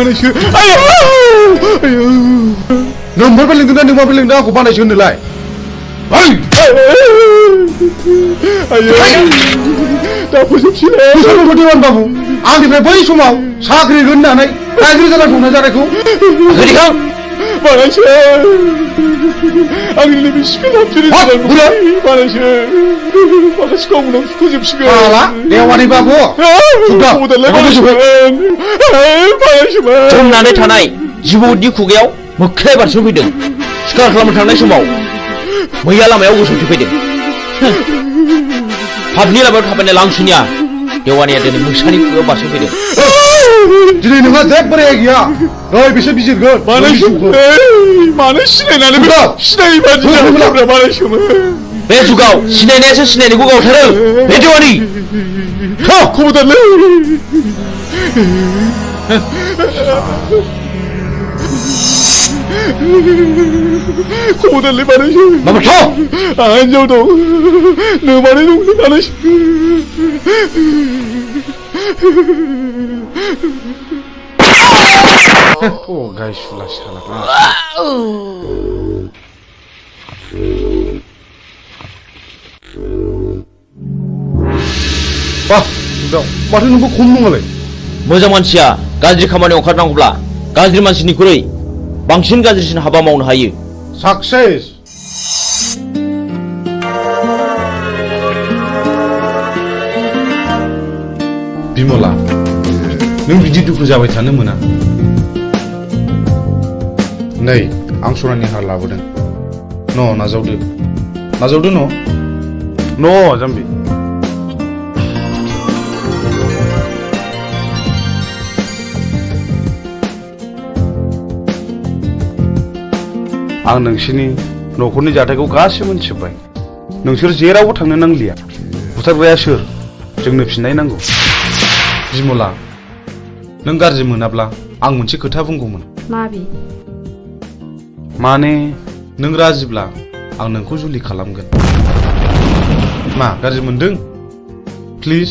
बानायसो आयौ आयौ नों माबा लिंदोंना नों माबा लिंदों आंखौ बानायसो होनोलाय आयौ दा फोजोबसैलै सोरबा देवान बाबु आंनिफ्राय बै समाव साख्रि होननानै गाज्रि जाना दंना जानायखौ गोरिखां बानायसो आंनि नैबे सिखाव हाबसोनि बानायसो माखासेखौ उनाव फोजोबसिगोन हाला देवानि बाबु जमनानै थानाय जिबौनि खुगायाव मोख्राया बारसोमफैदों सिखार खालामनो थांनाय समाव मैया लामायाव गसंथेफैदों पापनि लामायाव थाबायनाय लांसुनिया देवानिया दिनै मोसानि खुगायाव बारसोमफैदों दिनै नोंहा जेबो रेहाय गैया नै बिसोर बिजिरगोन मानो सिनायनानै सिनायै बादि बानायसोमोन बे जुगाव सिनायनायासो सिनायनायखौ गावथारो बे देवानि खबरदारलै खबरदारलै बानायसो माबाथ' आंहा हिन्जाव दं नोमानै दं बानायसो गाय सुला साला माथो नोंबो खम नङालाय मोजां मानसिया गाज्रि खामानियाव ओंखारनांगौब्ला गाज्रि मानसिनिख्रुइ बांसिन गाज्रिसिन हाबा मावनो हायो साक्सेस बिमला नों बिदि दुखु जाबाय थानो मोना नै आं सनानि हार लाबोदों न' नाजावदो न' जाम्बि आं नोंसिनि न'खरनि जाथायखौ गासिबो मिथिजोब्बाय नोंसोर जेरावबो थांनो नांलिया बुथारग्राया सोर जोंनो फिननाय नांगौ बिमला नों गाज्रि मोनाब्ला आं मोनसे खोथा बुंगौमोन माने नों राजिब्ला आं नोंखौ जुलि खालामगोन मा गाज्रि मोनदों प्लिज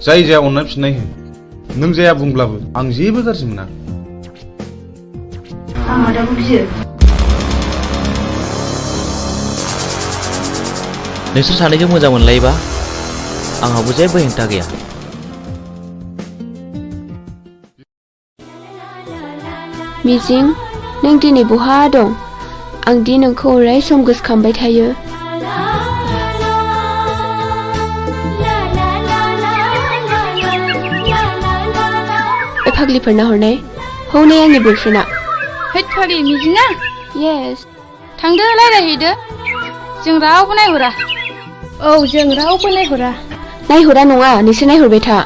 जाय जाया अननानै फिननाय हो नों जाया बुंब्लाबो आं जेबो गाज्रि मोना नोंसोर सानैजों मोजां मोनलायोबा आंहाबो जेबो हेंथा गैया मिजिं नों दिनै बहा दं आं दि नोंखौ अराय सम गोसोखांबाय थायो फाग्लिफोरना हरनाय हनै आंनि बयफ्रेन्डआ हैद फाग्लि मिजिङा येस थांदो रायज्लायहैदो जों रावबो नायहरा औ जों रावबो नायहरा नङा नोंसोर नायहरबाय था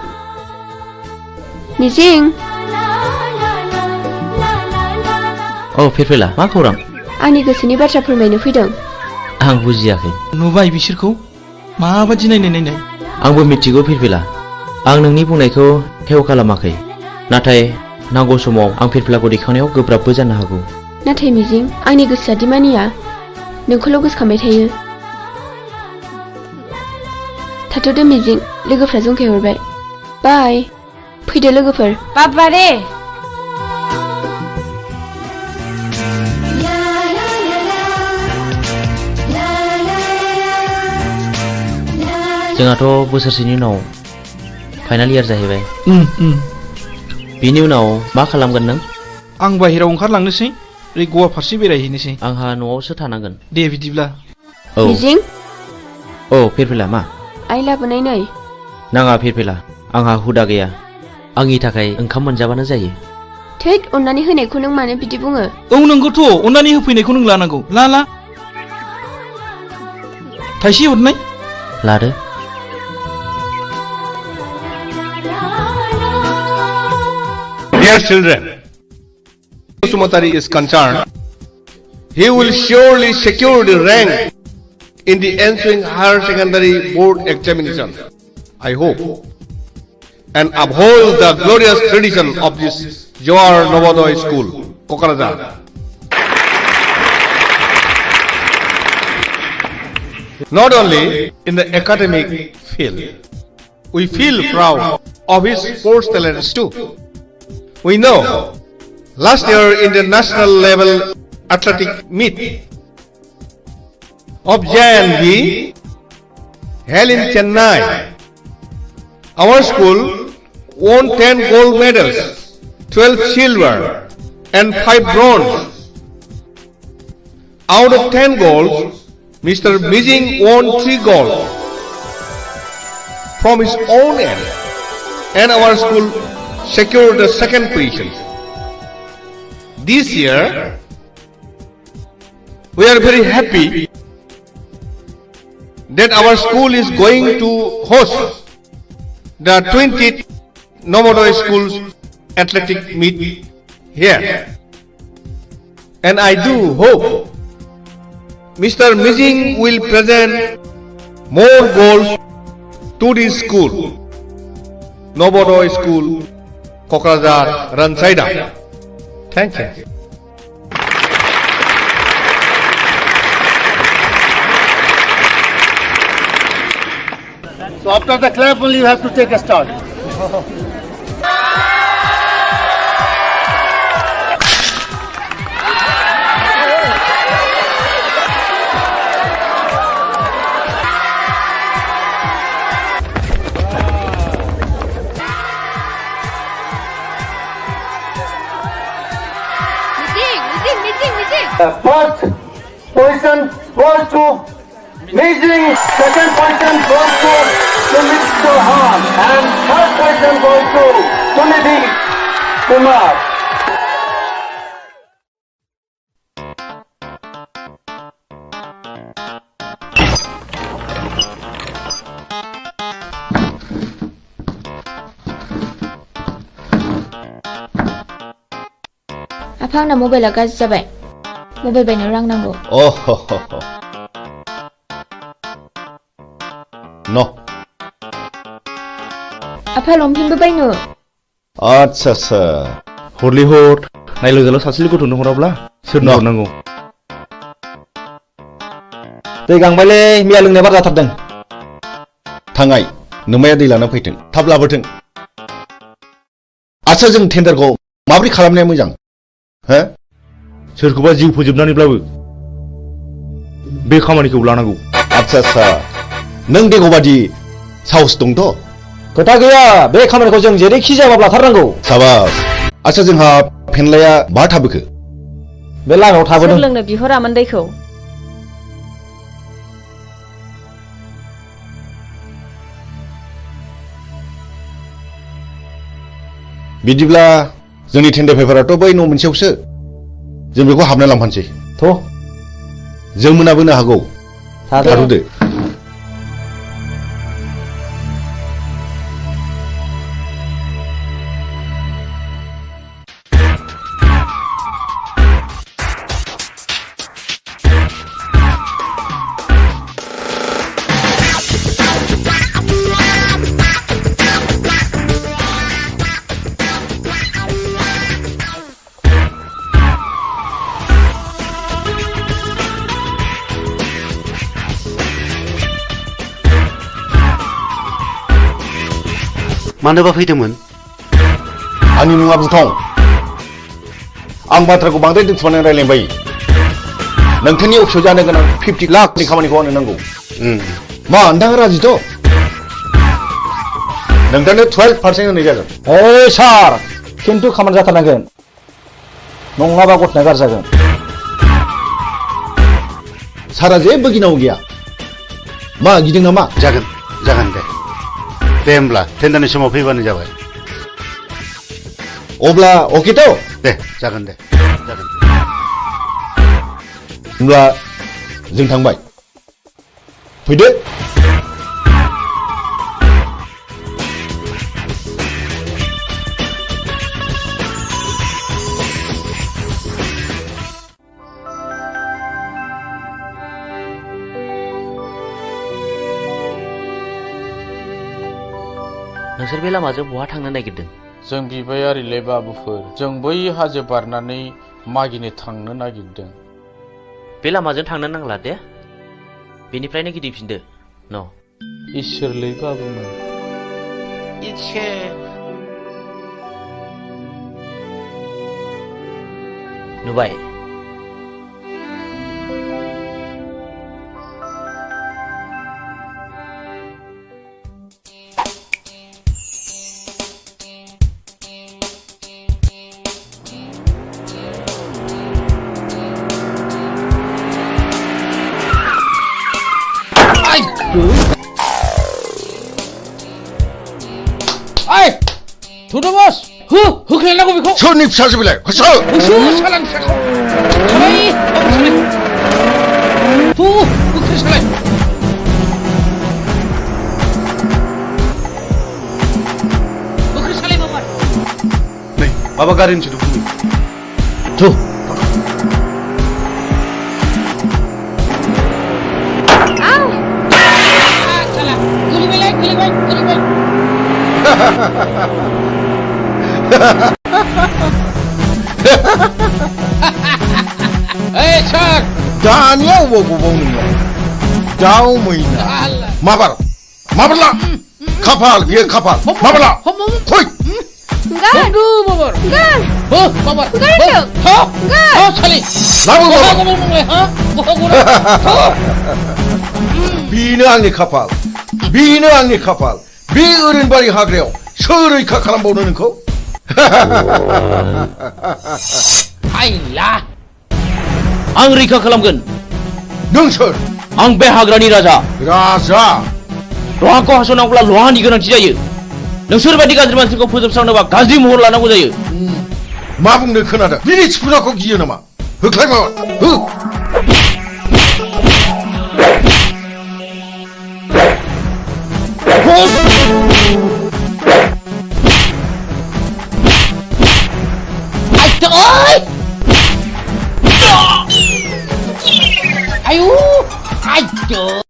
मिजिं औ फिरफिला मा खौरां आंनि गोसोनि बाथ्रा फोरमायनो फैदों आं बुजियाखै नुबाय बिसोरखौ माबादि नायनाय आंबो मिथिगौ फिरफिला आं नोंनि बुंनायखौ हेव खालामाखै नाथाय नांगौ समाव आं फिरफिलाखौ दैखांनायाव गोब्राबबो जानो हागौ नाथाय मिजिं आंनि गोसोआदि मानिया नोंखौल' गोसोखांबाय थायो थाथ'दो मिजिं लोगोफ्रा जंखायहरबाय बाय फैदो लोगोफोर बाबारे जोंहाथ' बोसोरसेनि उनाव फाइनाल इयार जाहैबाय बिनि उनाव मा खालामगोन नों आं बाहेरायाव ओंखारलांनोसै ओरै गवा फारसे बेरायहैनोसै आंहा न'आवसो थानांगोन दे बिदिब्ला औ मिजिं औ फिरफिला मा आइ लाबोनाय नै नाङा फिरफिला आंहा हुदा गैया आंनि थाखाय ओंखाम मोनजाबानो जायो थैद अननानै होनायखौ नों मानो बिदि बुङो औ नंगौथ' अननानै होफैनायखौ नों लानांगौ ला थाइसे हरनाय लादो Dear children, Sumatari is concerned, he will surely secure the rank in the ensuing higher secondary board examination, I hope, and uphold the glorious tradition of this Jawar Navodaya School, Kokarajar. Not only in the academic field, we feel proud of his sports talents too. We know last year in the national level athletic meet of JNV held in Chennai. Our school won 10 gold medals, 12 silver and 5 bronze. Out of 10 goals, Mr. Mijing won 3 gold from his own end, and our school secured the second position. This year, we are very happy that our school is going to host the 20th Novodoy Schools Athletic Meet here. And I do hope Mr. Mijing will present more goals to this school, Novodoy School, Kokrazar, Ransaida. Thank you. So after the clap only you have to take a start. First position goes to Mijing, second position goes to Sumit Chauhan, and third position goes to Sunidhi Kumar. आफांना मबाइला गाज्रि जाबाय mobile बायनो रां नांगौ Oh, no. आफा लंपेन्टबो बायनो आच्छा हरलै हर नायलो जाला सासेल' गथ'नो हराब्ला सोरनो हरनांगौ दै गांबायलै मैया लोंनाया बार जाथारदों थांगाय नोमाया दै लाना फैथों थाब लाबोथों आच्छा जों टेन्डारखौ माबोरै खालामनाया मोजां हो सोरखौबा जिउ फोजोबनानैब्लाबो बे खामानिखौ लानांगौ आच्छा नों देगौबादि साहस दंथ' खोथा गैया बे खामानिखौ जों जेरैखि जायाबाबो लाथारनांगौ साबास आच्छा जोंहा फेनलाया बहा थाबोखो बे लामायाव थाबोदों सोर लोंनो बिहरामोन दैखौ बिदिब्ला जोंनि टेन्डार पेपाराथ' बै न' मोनसेयावसो जों बेखौ हाबना लांफानोसै थ' जों मोनाबोनो हागौ थाथ'दो मानोबा फैदोंमोन आंनि मुङा बुथं आं बाथ्राखौ बांद्राय दोनखुमानानै रायलायबाय नोंथांनि अफिसाव जानो गोनां 50 लाखनि खामानिखौ आंनो नांगौ मा नोंथाङा राजिथ' नोंथांनो 12% होनाय जागोन ओइ सार खिन्थु खामानि जाथारनांगोन नङाबा गथ'ना गाज्रि जागोन सारा जेबो गिनांगौ गैया मा गिदों नामा जागोन दे होमब्ला टेन्डारनि समाव फैबानो जाबाय अब्ला अकेथ' दे जागोन होमब्ला जों थांबाय फैदो नोंसोर बे लामाजों बहा थांनो नागिरदों जों बिबायारिले बाबुफोर जों बै हाजो बारनानै मागिनो थांनो नागिरदों बे लामाजों थांनो नांला दे बेनिफ्रायनो गिदिंफिनदो न इसोरलै बाबुमोन नुबाय Ai! Thủ bos! Hư khen lagu biko! 손 입사지 빌래. 허서. Salan sakho! Salai! Hư salai! Hư salai babar! 네, 마바 가린 지도 분이. 투 Salah! Guli balik! Hey, Chak! 다니야 보고 보는 거. 다우무이나. 마발라. 카팔, 비에 카팔. 마발라. 호이. Enggak. Aduh, babar! Enggak. Babar! Enggak dong. Hah, Salih! 나무 Buka 마발. mulai, ha? Buka mulai! 비는 angni 카팔. 비는 angni 카팔. 비 어른발이 하그래요. 서로이 카칼람 보는 거. Ayolah! आं रैखा खालामगोन 능설. आं बे हाग्रानि राजा 라자. लहाखौ हास'नांगौब्ला लहानि गोनांथि जायो नोंसोर बायदि गाज्रि मानसिखौ फोजोबस्रांनोबा गाज्रि महर लानांगौ जायो 마북네 큰아들. 니네 치푸나코 기여나마. 흑라이마. 흑. Ayo! Aduh!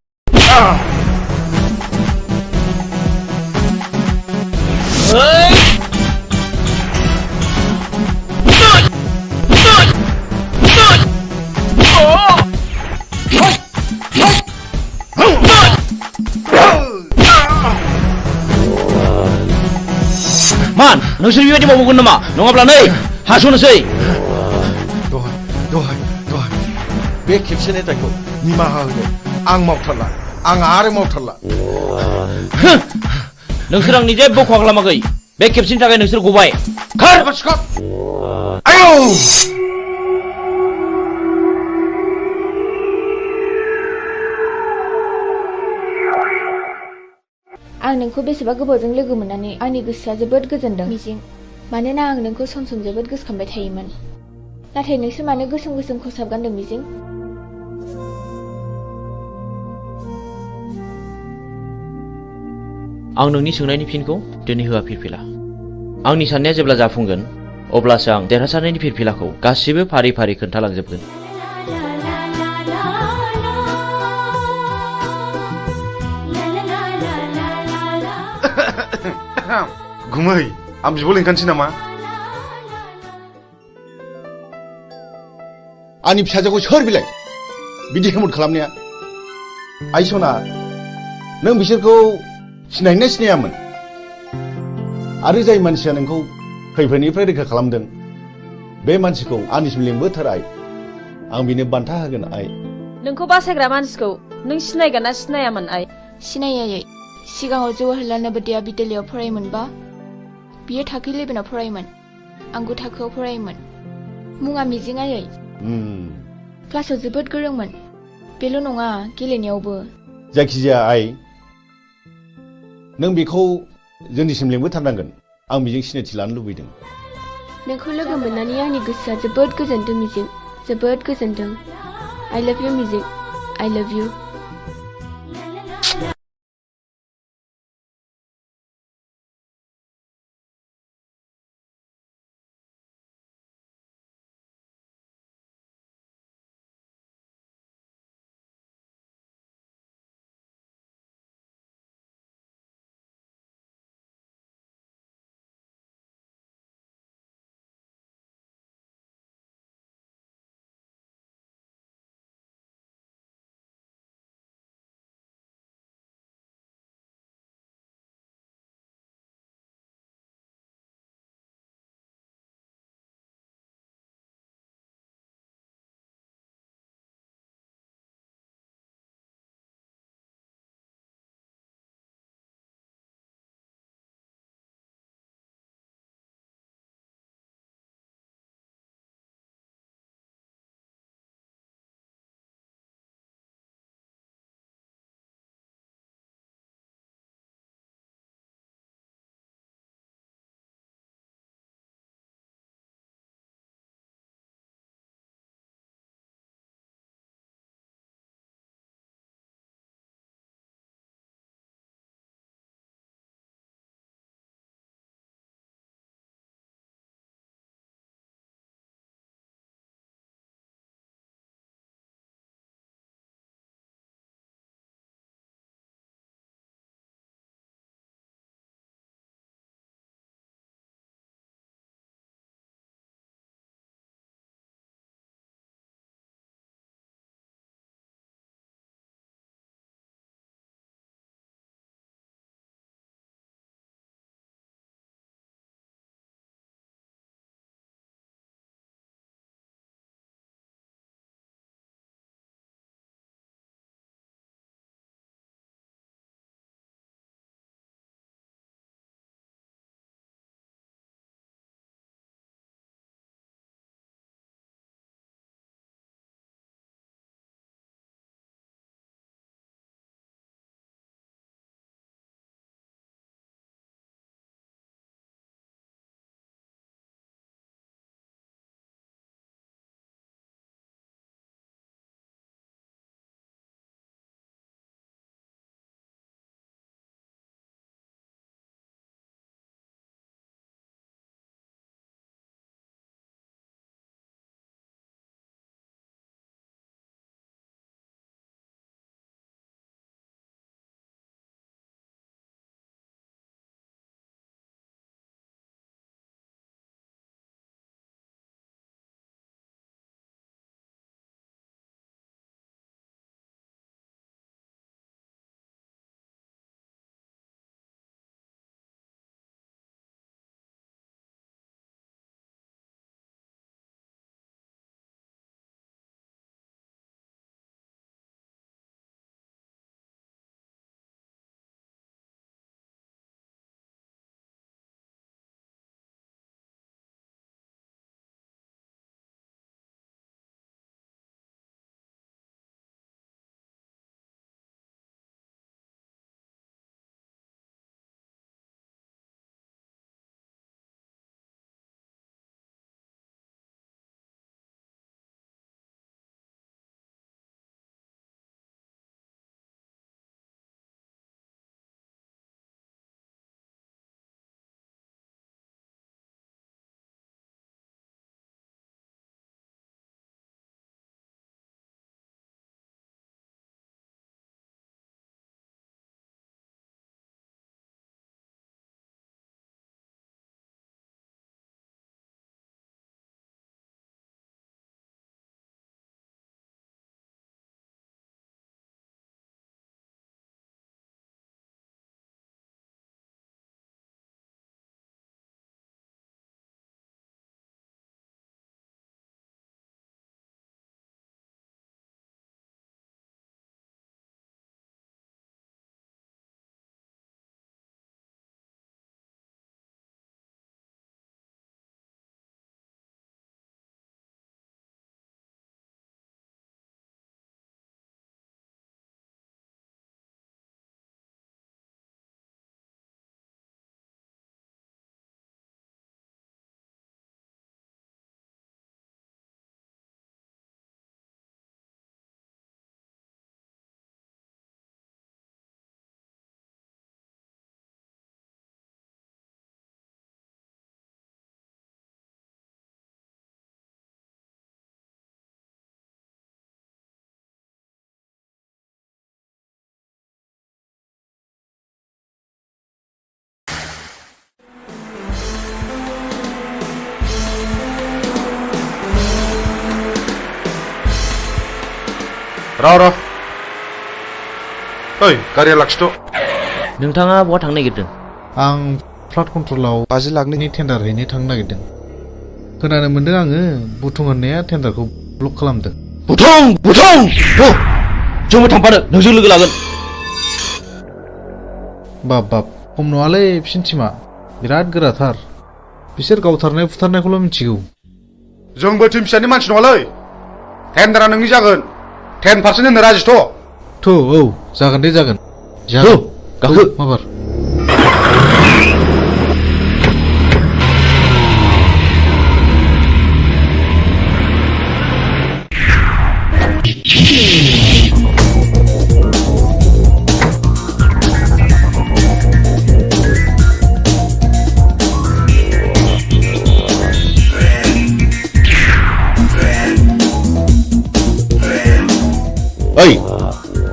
मान नोंसोर बेबायदि मावबावगोन नामा नङाब्ला नै हास'नोसै 너하이. 왜 캡션에 달고 니마하으래. 앙 마우탈라. 앙 아래 마우탈라. नोंसोर आंनि जेबो खहा खालामाखै बे खेबसेनि थाखाय नोंसोर गबाय खार 바치컷. 아유. आं नोंखौ बेसेबा गोबावजों लोगो मोननानै आंनि गोसोआ जोबोद गोजोनदों मिजिं मानोना आं नोंखौ सम सम जोबोद गोसोखांबाय थायोमोन नाथाय नोंसोर मानो गोसोम गोसोम खसाब गानदों मिजिं आं नोंनि सोंनायनि फिनखौ दिनै होआ फिरफिला आंनि साननाया जेब्ला जाफुंगोन अब्लासो आं देरहासारनायनि फिरफिलाखौ गासिबो फारि फारि खोन्थालांजोबगोन 구머이. 안 비볼린 간치나마. 아니 피하자고 혈빌래. 미디 해물 칼람냐. 아이소나. 능 비실고 सिनायना सिनायामोन आरो जाय मानसिया नोंखौ खैफोदनिफ्राय रैखा खालामदों बे मानसिखौ आंनिसिम लिंबोथार आइ आं बिनो बान्था होगोन आइ नोंखौ बासायग्रा मानसिखौ नों सिनायगोन ना सिनायामोन आइ सिनायै सिगाङाव जवाहरलाल नवोदया बिद्यालयआव फरायोमोनबा बियो थाखो 11आव फरायोमोन आं 9 थाखोआव फरायोमोन मुङा मिजिं आयै क्लासाव जोबोद गोरोंमोन बेल' नङा गेलेनायावबो जायखिजाया आइ नों बेखौ जोंनिसिम लिंबोथारनांगोन आं बेजों सिनायथि लानो लुबैदों नोंखौ लोगो मोननानै आंनि गोसोआ जोबोद गोजोनदों मिजिं जोबोद गोजोनदों I love you मिजिं I love you र' ओइ गारिया लाखिथ' नोंथाङा बहा थांनो नागिरदों? आं फ्लाड कन्ट्रलाव 50 लाखनि टेन्डार हैनो थांनो नागिरदों। खोनानो मोनदों आङो बुथुम होननाया टेन्डारखौ ब्लक खालामदों। बुथुम जोंबो थांफानो नोंजों लोगो लागोन। बाब खम नङालै बिसिनि टिमा बिराद गोराथार। बिसोर गावथारनाय फुथारनायखौल' मिथिगौ। जोंबो टिम फिसानि मानसि नङालै टेन्डारा नोंनि जागोन 10% होनो राजिथ' औ जागोन दे जागोन गाखो माबार ओइ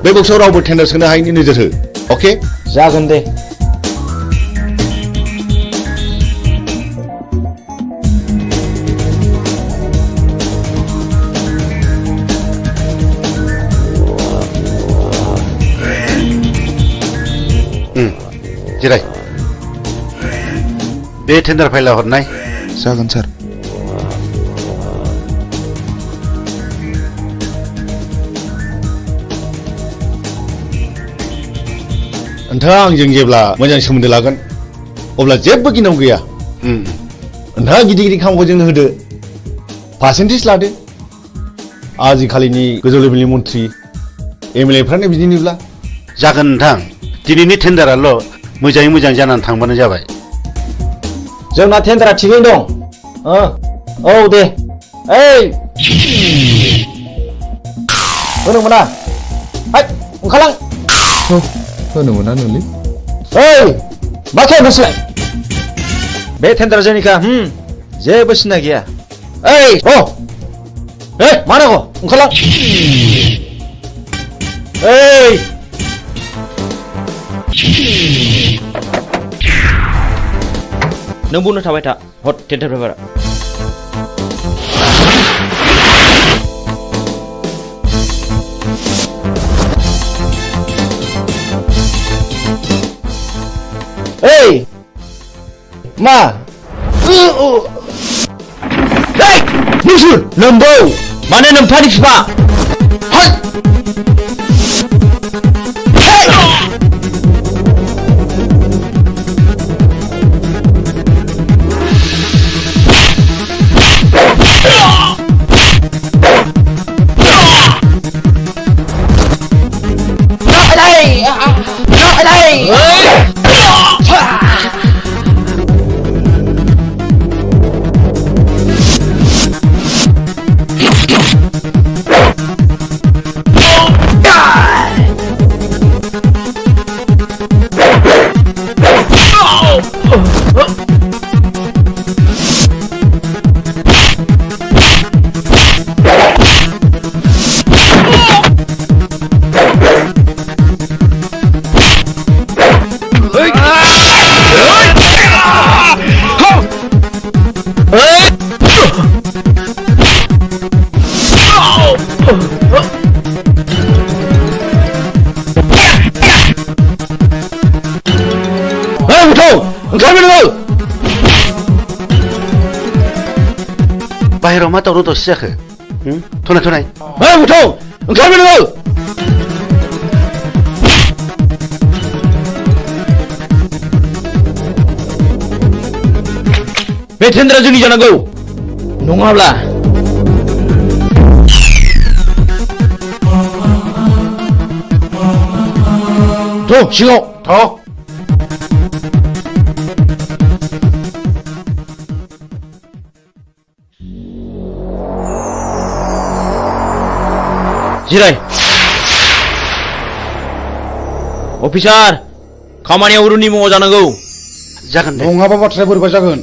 बे बक्सआव रावबो टेन्डार सोनो हायैनि नोजोर हो अके जागोन दे जिराय बे टेन्डार फाइला हरनाय जागोन सार नोंथाङा आंजों जेब्ला मोजां सोमोन्दो लागोन अब्ला जेबो गिनांगौ गैया नोंथाङा गिदिर गिदिर खामानिखौ जोंनो होदो पार्सेन्टेज लादो आजिखालिनि गोजौ लेभेलनि मन्थ्रि एमएलए फ्रानो बिदिनोब्ला जागोन नोंथां दिनैनि टेन्डाराल' मोजाङै मोजां जानानै थांबानो जाबाय जोंना टेन्डारा थिगैनो दं औ दे ओइ होनो मोना ओंखारलां होनो मोना नोंलै ओइ माथो नोंसोरलाय बे टेन्डारा जोंनिखा जेबो सिन्था गैया ओइ मा नांगौ ओंखारलां ओइ नों बुंनो थाबाय था हट टेन्डार पेपारा ओइ मा नोंसोर नोम्बौ माने नोम्फानि बिफा बाहेराव मा दावराव दावसि जाखो थनाय ओंखारबाय नोङो बे टेन्डारा जोंनि जानांगौ नङाब्ला सिङाव जिराय अफिसार खामानिया अरुणनि मुङाव जानांगौ जागोन दे नङाबा बाथ्राया बोरैबा जागोन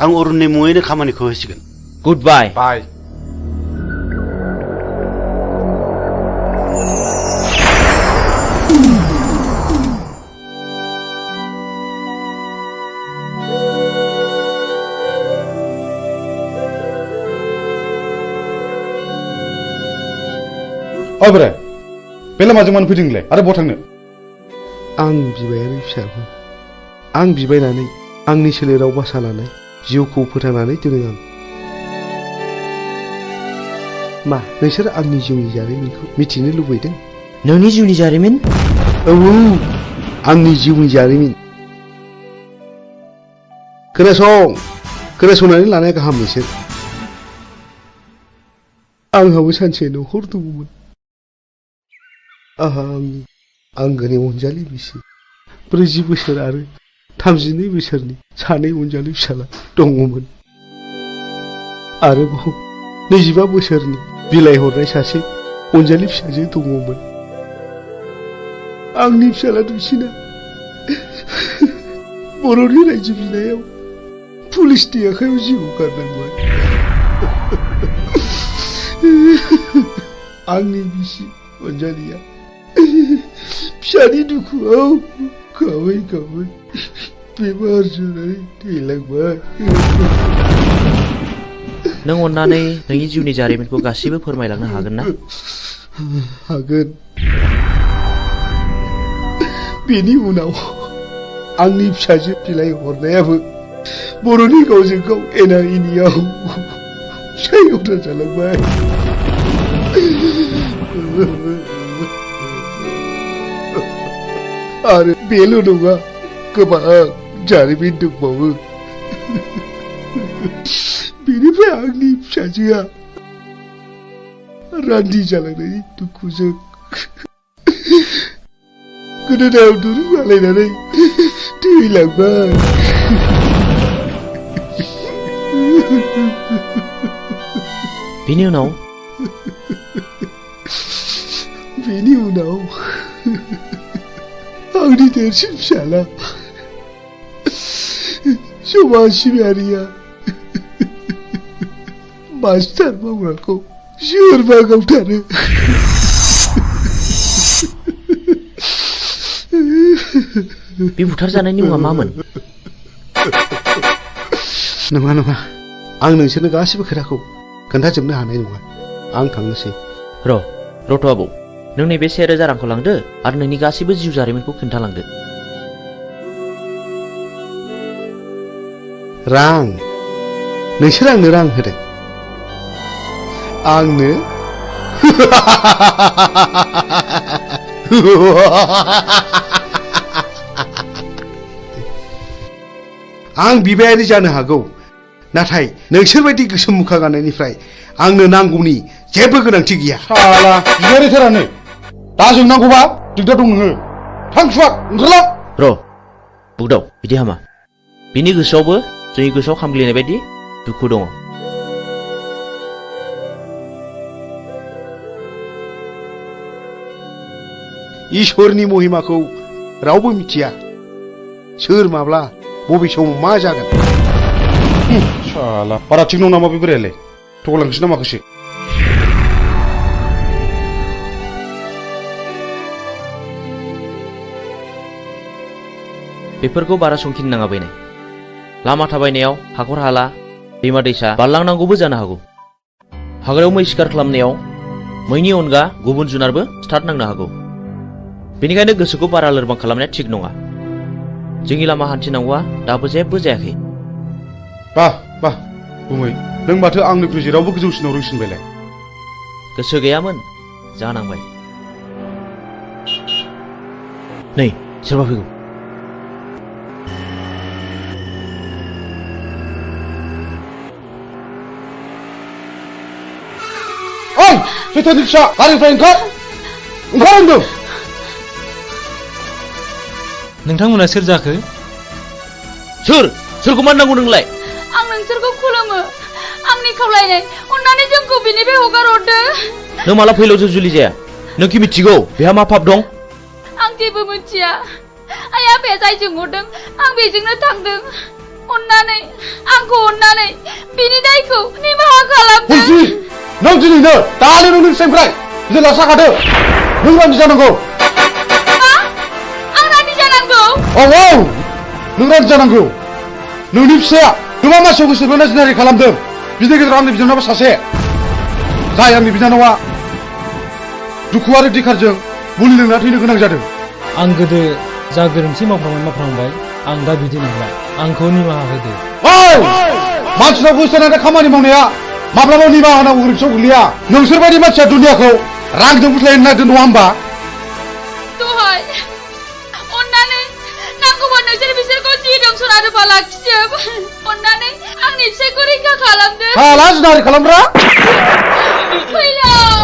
आं अरुणनि मुङैनो खामानिखौ होसिगोन गुड बाय ओइ बोराय बे लामाजों मानो फैदों नोंलाय आरो बहा थांनो आं बिबायारि फिसाखौ आं बिबायनानै आंनि सोलेराव बासा लानाय जिउखौ फोथांनानै दोनो आं मा नोंसोर आंनि जिउनि जारिमिनखौ मिथिनो लुबैदों नोंनि जिउनि जारिमिन औ आंनि जिउनि जारिमिन खोनासंनानै लानाया गाहाम नोंसोर आंहाबो सानसे न'खर दङमोन आंहा आंनि आंगोनि अनजालि बिसि 40 बोसोर आरो 32 बोसोरनि सानै अनजालि फिसाला दङमोन आरोबाव 25 बोसोरनि बिलाइ हरनाय सासे अनजालि फिसाजो दङमोन आंनि फिसाला दुइसिना बर'नि रायजो बिनायाव पुलिसनि आखायाव जिउ गारनांबाय आंनि बिसि अनजालिया फिसानि दुखुआव गाबै गाबै बेमार जानानै थैलांबाय नों अन्नानै नोंनि जिउनि जारिमिनखौ गासिबो फोरमायलांनो हागोन ना हागोन बेनि उनाव आंनि फिसाजो बिलाइ हरनायाबो बर'नि गावजों गाव एना एनियाव सायगथा जालांबाय आरो बेल' नङा गोबां जारिमिन दंबावो बेनिफ्राय आंनि फिसाजोआ रान्दि जालांनायनि दुखुजों गोदोनायाव दुरुं आलायनानै थैलांबाय बेनि उनाव आंनि देरसिन फिसाला समाज सिबियारिया मास्टार मावग्राखौ सोरबा गावथारो बे बुथारजानायनि मुङा मामोन नङा आं नोंसोरनो गासिबो खोथाखौ खोन्थाजोबनो हानाय नङा आं थांनोसै रथ' आबौ नों नैबे 1000 रांखौ लांदो आरो नोंनि गासिबो जिउ जारिमिनखौ खोन्थालांदो रां नोंसोर आंनो रां होदों आंनो आं बिबायारि जानो हागौ नाथाय नोंसोर बायदि गोसोम मुखा गाननायनिफ्राय आंनो नांगौनि जेबो गोनांथि गैया साला बिबायारिथारानो दा जों नांगौबा दिगदार दं नोङो थां सुवाद ओंखारला बुगदाव बिदि हामा बिनि गोसोआवबो जोंनि गोसोआव खामग्लिनाय बायदि दुखु दङ इसोरनि महिमाखौ रावबो मिथिया सोर माब्ला बबे समाव मा जागोन साला बारा थिग नङा नामा बे बोरायालाय थगायलांसै ना माखासे बेफोरखौ बारा संखिनो नाङा बैनाय लामा थाबायनायाव हाखर हाला दैमा दैसा बारलांनांगौबो जानो हागौ हाग्रायाव मै शिकार खालामनायाव मैनि अनगा गुबुन जुनारबो स्टार्ट नांनो हागौ बेनिखायनो गोसोखौ बारा लोरबां खालामनाया थिग नङा जोंनि लामा हान्थिनांगौआ दाबो जेबो जायाखै बाह गुमै नों माथो आंनिख्रुइ जेरावबो गोजौसिनाव रोंसिनबायलाय गोसो गैयामोन जानांबाय नै सोरबा फैगौ ओइ सैथोनि फिसा गारिनिफ्राय ओंखार होनदों नोंथांमोना सोर जाखो सोरखौ मान नांगौ नोंलाय आं नोंसोरखौ खुलुमो आंनि खावलायनाय अन्नानै जोंखौ बिनिफ्राय हगार हरदो नों माला फैलावजों जुलि जाया नोंखि मिथिगौ बेहा मा पाप दं आं जेबो मिथिया आइ आफाया जायजों हरदों आं बेजोंनो थांदों अन्नानै बिनि दायखौ निमाहा खालामदो नों दिनैनो दानो नोंनि फिसानिफ्राय जेला साखादो नों रान्दि जानांगौ आं रान्दि जानांगौ औ नों रान्दि जानांगौ नोंनि फिसाया गोबां मानसियाव गोसो बोना जिनारि खालामदों बिनि गेजेराव आंनि बिनानावा सासे जाय आंनि बिनानावा दुखु आरो दिखारजों मुलि लोंना थैनो गोनां जादों आं गोदो जा गोरोन्थि मावफ्रांबाय आं दा बिदि नंला आंखौ निमाहा होदो ओइ मानसिनाव गोसोनानै खामानि मावनाया माब्लाबा निमाहा होनांगौ गोरोन्थियाव गोग्लैया नोंसोरबायदि मानसिया दुनियाखौ रांजों बुथलायनो नागिरदों नङा होमबा दहाय अन्नानै नांगौबा नोंसोर बिसोरखौ जि दं सना रुफा लाखिजोब अन्नानै आंनि फिसायखौ रैखा खालामदो हाला जिनाहारि खालामग्रा फैलाव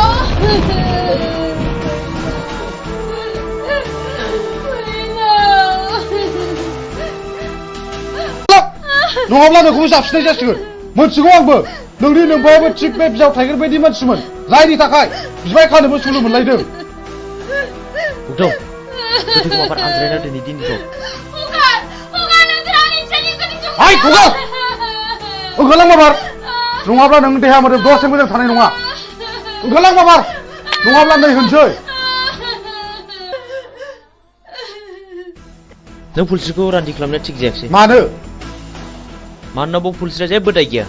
नङाब्ला नोंखौबो जाबसिननाय जासिगोन मोनथिगौ आंबो नोंनि नोमबायाबो थिग बे बिजाव थाइगेर बायदि मानसिमोन जायनि थाखाय बिबाय खानोबो सुलु मोनलायदों बुगदाव गोथैखौ माबार आनज्रायना दोनै दिनखौ हाय खुगा ओंखारलां माबार नङाब्ला नों देहा मोदोम दसे मोजां थानाय नङा ओंखारलां माबार नङाब्ला नै होनसै नों फुलस्रिखौ रान्दि खालामनाया थिग जायाखिसै मानो मानोना बाव फुलस्रिया जेबो दाय गैया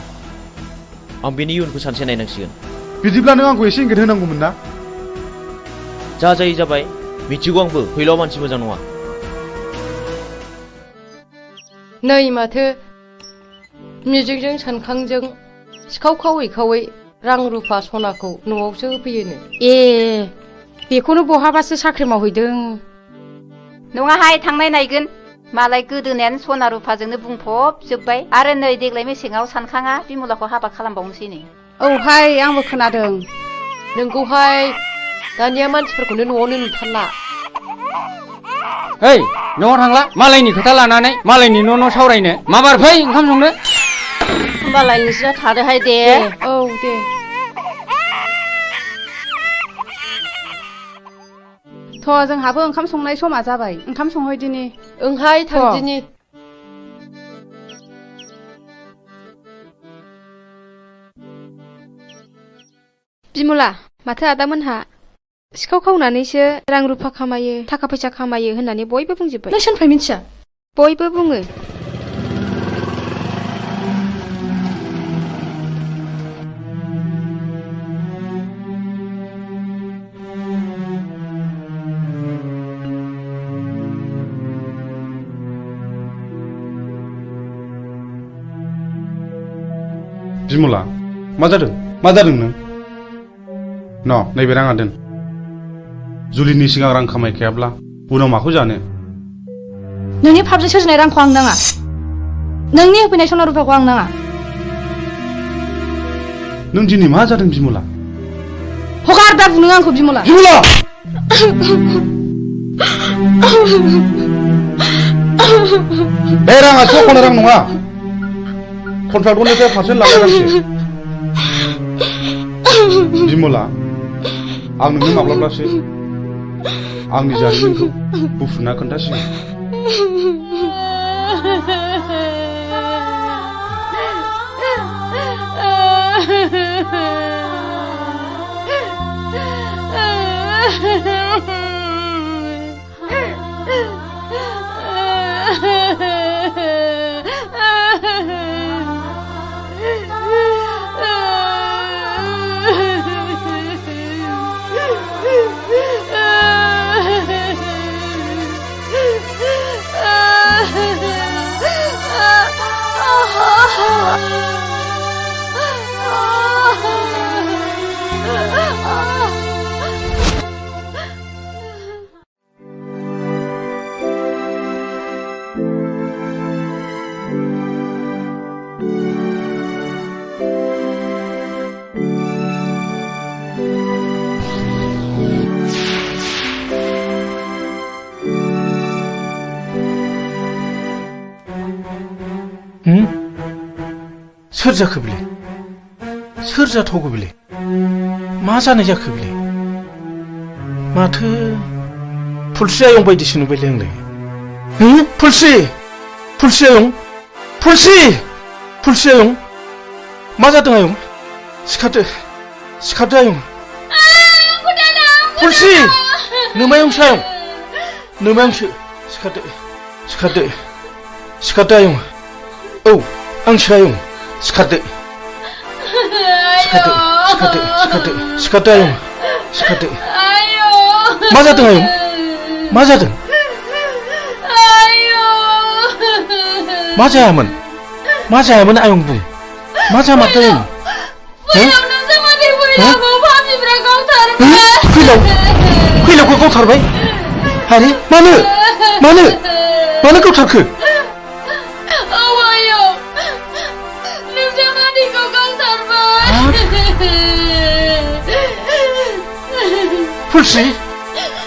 आं बेनि इयुनखौ सानसे नायनांसिगोन बिदिब्ला नों आंखौ एसे इंगित होनांगौमोन ना जा जायो जाबाय मिथिगौ आंबो फैलाव मानसि मोजां नङा नै माथो मिजिंजों सानखांजों सिखाव खावै रां रुफा सनाखौ न'आवसो होफैयोनो ए बेखौनो बहाबासो साख्रि मावहैदों नङाहाय थांनाय नायगोन मालाय गोदोनायानो सना रुफाजोंनो बुंफबजोब्बाय आरो नै देग्लाय मेसेङाव सानखाङा बिमलाखौ हाबा खालामबावनोसैनो औहाय आंबो खोनादों नोंखौहाय दानिया मानसिफोरखौनो न'आवनो नुथारला ओइ न'आव थांला मालायनि खोथा लानानै मालायनि न' सावरायनो माबार फै ओंखाम संनो होमबालाय नोंसोर थादोहाय दे औ दे थ' जोंहाबो ओंखाम संनाय समा जाबाय ओंखाम संहैदिनि ओंहाय थांदिनि बिमला माथो आदामोनहा सिखाव खावनानैसो रां रुफा खामायो थाखा फैसा खामायो होननानै बयबो बुंजोब्बाय नों सोरनिफ्राय मिथिया बयबो बुङो बिमला मा जादों नों नैबे राङा दोन जुलिनि सिगां रां खामायखायाब्ला उनाव माखौ जानो नोंनि फाबजों सोरजिनाय रांखौ आं नाङा नोंनि होफैनाय सना रुफाखौ आं नाङा नों दिनै मा जादों बिमला हगार दा बुनो आंखौ बिमला बे राङा सख'नो रां नङा कन्ट्राक्टरनिफ्राय पारसेन्ट लानाय रांसो बिमला आं नोंनो माब्लाब्लासो आंनि जारिमिनखौ बुफ्रुना खोन्थासिगोन सोर जाखो बेलाय सोर जाथावगौ बेलाय मा जानाय जाखो बेलाय माथो फुलस्रि आयं बायदिसो नुबायलै आंलाय फुलस्रि आयं मा जादों आयं सिखारदो आयं फुलस्रि नोमायंसो आयं नोमायंसो सिखारदो आयं औ आंसो आयं सिखारदो आयं सिखारदो मा जादों आयं मा जादों मा जायामोन आयं बुं मा जामारदों फैलावखौ गावथारबाय आरे मानो गावथारखो फुलस्रि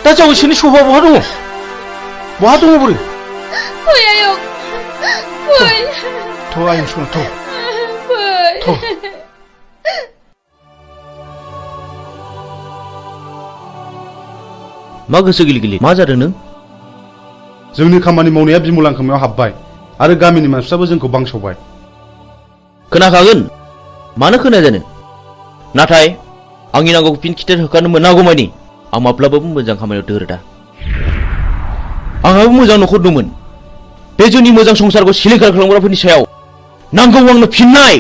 दा जावैसोनि सफा बहा दङ बोरो फै आयं फै थ' आयं सना थ' मा गोसो गिलि मा जादों नों जोंनि खामानि मावनाया बिमलां खोमायाव हाबबाय आरो गामिनि मानसिफ्राबो जोंखौ बांसावबाय खोनाखागोन मानो खोनाया जानो नाथाय आंनि नांगौखौ फिन खिथेर होखानो मोनागौमानि आं माब्लाबाबो मोजां खामानियाव दोरोदा आंहाबो मोजां न'खर दंमोन बे जोंनि मोजां संसारखौ सिलिंखार खालामग्राफोरनि सायाव नांगौ आंनो फिननाय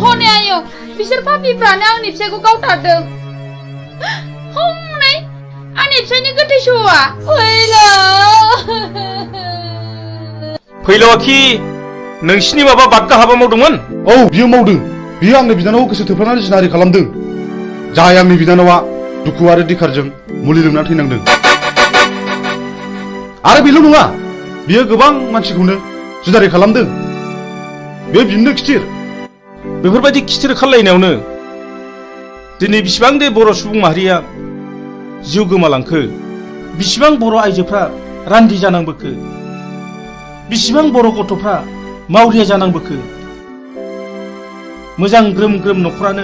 हनै आयं बिसोर पापिफ्रानो आंनि फिसायखौ गावथारदों हनै आंनि फिसायनि गोथै सहआ फैलावाखि नोंसिनि माबा बादगा हाबा मावदोंमोन औ बियो मावदों बियो आंनि बिनानावखौ गोसो थोफ्लानानै जिनाहारि खालामदों जाय आंनि बिनानावा दुखु आरो दिखारजों मुलि लोंना थैनांदों आरो बेल' नङा बियो गोबां मानसिखौनो जिनाहारि खालामदों बे बिनो खिथिर बेफोरबायदि खिथिर खालायनायावनो दिनै बिसिबां दे बर' सुबुं माहारिया जिउ गोमालांखो बिसिबां बर' आइजोफ्रा रान्दि जानांबोखो बिसिबां बर' गथ'फ्रा मावरिया जानांबोखो मोजां ग्रोम ग्रोम न'खरानो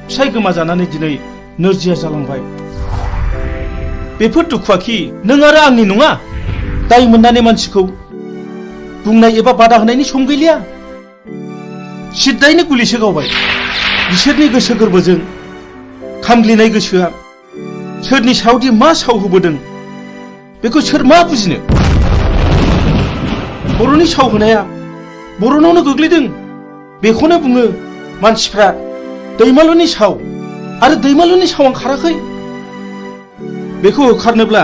फिसाय गोमाजानानै दिनै नोरजिया जालांबाय बेफोर दुखुआखि नों आरो आंनि नङा दाय मोननानै मानसिखौ बुंनाय एबा बादा होनायनि सम गैलिया सिद्दायैनो गुलिसो गावबाय बिसोरनि गोसो गोरबोजों खामग्लिनाय गोसोआ सोरनि सायावदि मा साव होबोदों बेखौ सोर मा बुजिनो बर'नि साव होनाया बर'नावनो गोग्लैदों बेखौनो बुङो मानसिफ्रा दैमालुनि साव आरो दैमालुनि सावा खाराखै बेखौ होखारनोब्ला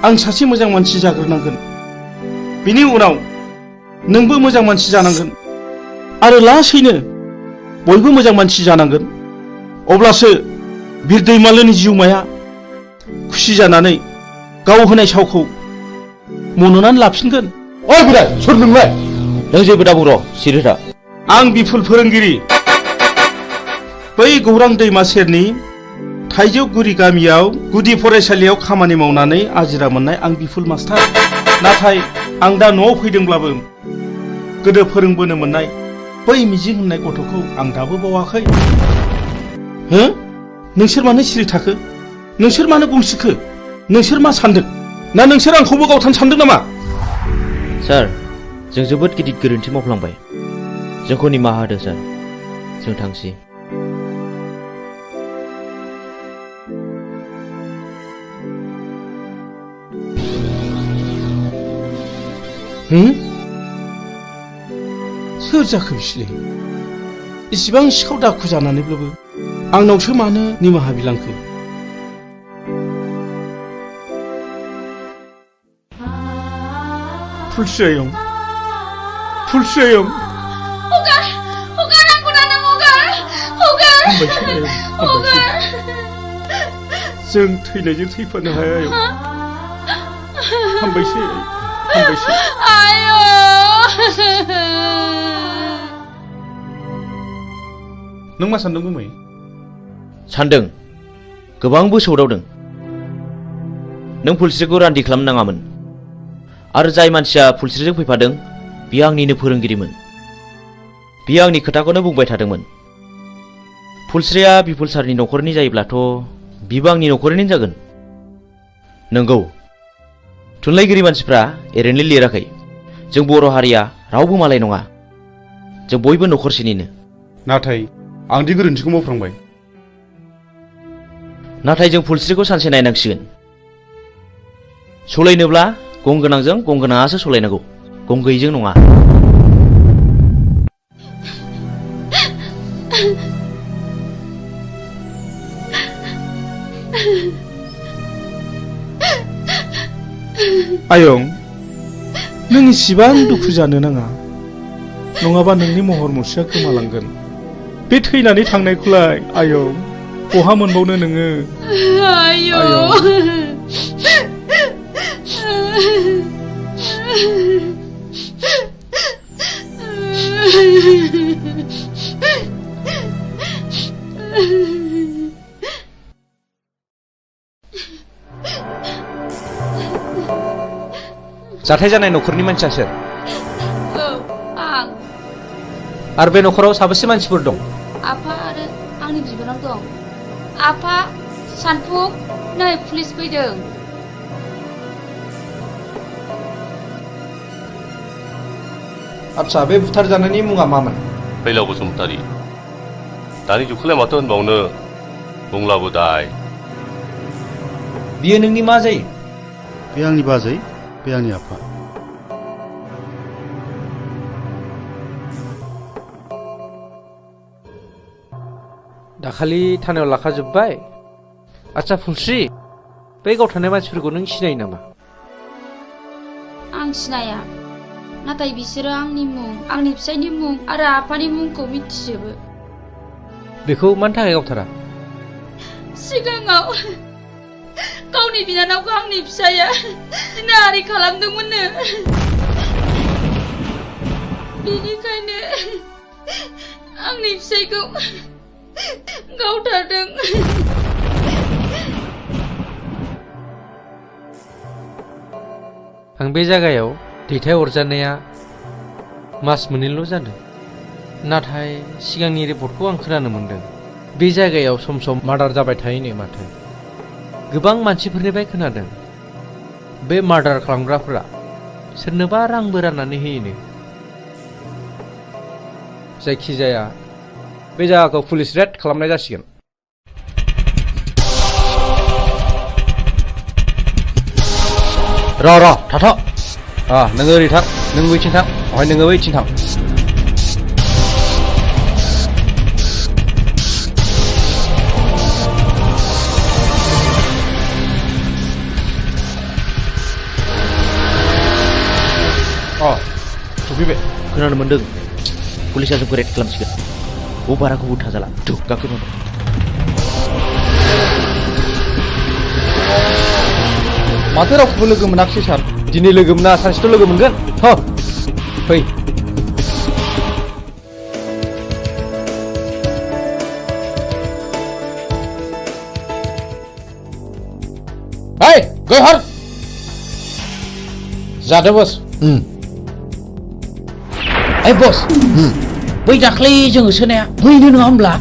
आं सासे मोजां मानसि जाग्रोनांगोन बिनि उनाव नोंबो मोजां मानसि जानांगोन आरो लासैनो बयबो मोजां मानसि जानांगोन अब्लासो बिर दैमालुनि जिउमाया खुसि जानानै गाव होनाय सावखौ मन'नानै लाफिनगोन ओइ बोराय सोर नोंलाय नों जेबो दाबुं र' सिरिथा आं बिफुल फोरोंगिरि बै गौरां दैमा सेरनि थाइजौगुरि गामियाव गुदि फरायसालियाव खामानि मावनानै आजिरा मोननाय आं बिफुल मास्टार नाथाय आं दा न'आव फैदोंब्लाबो गोदो फोरोंबोनो मोननाय बै मिजिं होननाय गथ'खौ आं दाबो बावाखै हो नोंसोर मानो सिरि थाखो नोंसोर मानो गमसिखो नोंसोर मा सानदों ना नोंसोर आंखौबो गावथानो सानदों नामा सार जों जोबोद गिदिर गोरोन्थि मावफ्लांबाय जोंखौ निमाहा होदो सार जों थांसै सोर जाखो बिसोरलाय इसिबां सिखाव दाखु जानानैब्लाबो आंनावसो मानो निमाहा बिलांखो फुलस्रि आयं हगार आंखौ दाना हगार जों थैनायजों थैफानो हाया आयं हामबायसै नों मा सानदों गुमै सानदों गोबांबो सौदावदों नों फुलस्रिखौ रान्दि खालामनो नाङामोन आरो जाय मानसिया फुलस्रिजों फैफादों बियो आंनिनो फोरोंगिरिमोन बियो आंनि खोथाखौनो बुंबाय थादोंमोन फुलस्रिया बिपुल सारनि न'खरनि जायोब्लाथ' बिबो आंनि न'खरनिनो जागोन नंगौ थुनलाइगिरि मानसिफ्रा ओरैनो लिराखै जों बर' हारिया रावबो मालाय नङा जों बयबो न'खरसेनिनो नाथाय आंदि गोरोन्थिखौ मावफ्रांबाय नाथाय जों फुलस्रिखौ सानसे नायनांसिगोन सलायनोब्ला गंगोनांजों गंगोनाङासो सलायनांगौ गंगैजों नङा आयं नों इसिबां दुखु जानो नाङा नङाबा नोंनि महर मुस्रिया गोमालांगोन बे थैनानै थांनायखौलाय आयं बहा मोनबावनो नोङो आयौ जाथाय जानाय न'खरनि मानसिया सोर आं आरो बे न'खराव साबेसे मानसिफोर दं आफा आरो आंनि बिबोनां दं आफा सानफुं नै पुलिस फैदों आदसा बे बुथारजानायनि मुङा मामोन फैलाव बसुमतारी दानि जुगखौलाय माथो होनबावनो बुंलाबो दाय बियो नोंनि मा जायो बे आंनि बाजै बे आंनि आफा दाखालि थानायाव लाखाजोब्बाय आदसा फुलस्रि बै गावथानाय मानसिफोरखौ नों सिनायो नामा आं सिनाया नाथाय बिसोरो आंनि मुं आंनि फिसायनि मुं आरो आफानि मुंखौ मिथिजोबो बेखौ मानि थाखाय गावथारा सिगाङाव गावनि बिनानावखौ आंनि फिसाया नारि खालामदोंमोननो बेनिखायनो आंनि फिसायखौ गावथारदों आं बे जायगायाव दैथायहरजानाया मास मोननैल' जादों नाथाय सिगांनि रिपर्टखौ आं खोनानो मोनदों बे जायगायाव सम सम मार्डार जाबाय थायोनो माथो गोबां मानसिफोरनिफ्राय खोनादों बे मार्डार खालामग्राफोरा सोरनोबा रांबो राननानै होयोनो जायखिजाया बे जायगाखौ पुलिस रेड खालामनाय जासिगोन र थाथ' नोङो ओरै थां नों बैथिं थां ओमफ्राय नोङो बैथिं थां सफैबाय खोनानो मोनदों पुलिसा जोंखौ रेड खालामसिगोन बाराखौ उल्था जाला गाखोनो माथो रावखौबो लोगो मोनाखिसै सार दिनै लोगो मोना सानसेथ' लोगो मोनगोन फै गयहर जादो बस बस बै दाख्लै जोङो सोनाया बैनो नङा होमब्ला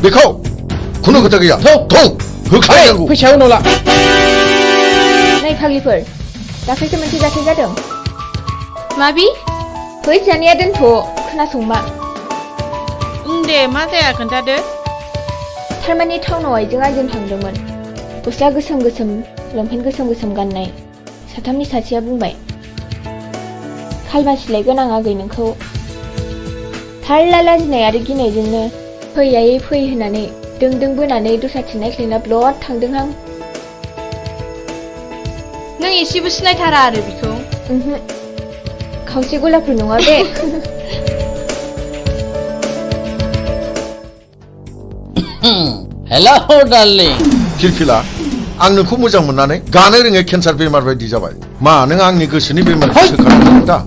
बेखौ खुनु खोथा गैया होखानांगौ फैसायाव उनाव ला नै फाग्लिफोर दाख्लैसो मोनसे जाथाय जादों माबि फै जानाया दोनथ' खोनासंमा दे मा जाया खोन्थादो थारमाने टाउनाव आइजों आइजों थांदोंमोन गस्ला गोसोम गोसोम लंपेन्ट गोसोम गोसोम गाननाय साथामनि सासेया बुंबाय खालमासि गोनां आगै नोंखौ थारला लाजिनाय आरो गिनायजोंनो फै आयै फै होननानै दों बोनानै दस्राथिं नायख्लायना ब्लद थांदोंहां नों एसेबो सिनायथारा आरो बिखौ खावसे गलाफोर नङा बे हेलौ डार्लिं फिलफिला आं नोंखौ मोजां मोननानै गानो रोङै केन्सार बेमार बायदि जाबाय मा नों आंनि गोसोनि बेमारखौ सोखानांगौ दा